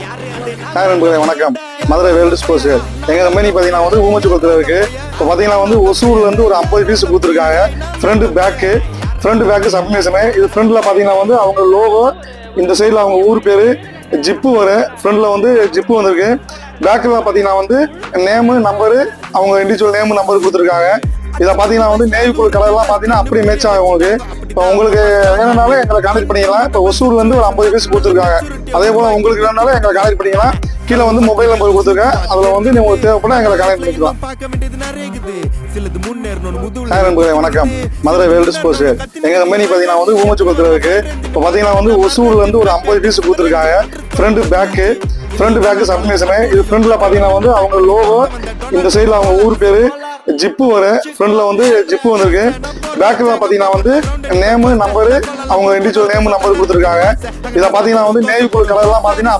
Hi நண்பர்களே, வணக்கம். Madurai world sports எங்கள் கம்பெனி பார்த்தீங்கன்னா வந்து ஊமச்சுக்குளத்தில் இருக்குது. இப்போ பார்த்தீங்கன்னா வந்து ஒசூர்லேருந்து ஒரு 50 பீஸ் கொடுத்துருக்காங்க. Front back submission. இது ஃப்ரண்ட்டில் பார்த்தீங்கன்னா வந்து அவங்க லோகோ, இந்த சைடில் அவங்க ஊர் பேர், ஜிப்பு வரும். ஃப்ரண்ட்டில் வந்து ஜிப்பு வந்திருக்கு. பேக்கில் பார்த்தீங்கன்னா வந்து நேமு நம்பரு, அவங்க இண்டிவிஜுவல் நேமு நம்பர் கொடுத்துருக்காங்க. இதை பார்த்தீங்கன்னா வந்து நேவி ப்ளூ கலர்லாம் பார்த்தீங்கன்னா அப்படியே மேட்ச் ஆகும் உங்களுக்கு. இப்போ உங்களுக்கு வேணும்னாலும் எங்களை கான்டெக்ட் பண்ணிக்கலாம். இப்போ ஒசூர்லேருந்து ஒரு 50 பீஸ் கொடுத்துருக்காங்க. அதே போல் உங்களுக்கு வேணும்னாலும் எங்களை கான்டெக்ட் பண்ணிக்கலாம். கீழே வந்து மொபைல் நம்பர் கொடுத்துருக்கேன். அதில் வந்து உங்களுக்கு தேவைப்பட எங்களை கான்டெக்ட் பண்ணிக்கலாம். ஹாய் நண்பர்களே, வணக்கம். மதுரை வேர்ல்டு ஸ்போர்ட்ஸ் எங்கள் கம்பெனி பார்த்தீங்கன்னா வந்து ஊமச்சுக்குளத்தில் இருக்குது. இப்போ பார்த்தீங்கன்னா வந்து ஒசூர்லேருந்து ஒரு 50 பீஸ் கொடுத்துருக்காங்க. Front back submission. இது ஃப்ரண்ட்டில் பார்த்தீங்கன்னா வந்து அவங்க லோகோ, இந்த சைடில் அவங்க ஊர் பேர், ஜிப்பு வரும். ஃப்ரண்ட்டில் வந்து ஜிப்பு வந்திருக்கு. பேக்கில் பார்த்தீங்கன்னா வந்து நேமு நம்பரு, அவங்க இண்டிவிஜுவல் நேமு நம்பர் கொடுத்துருக்காங்க. இதை பார்த்தீங்கன்னா வந்து நேவி ப்ளூ கலர்லாம் பார்த்தீங்கன்னா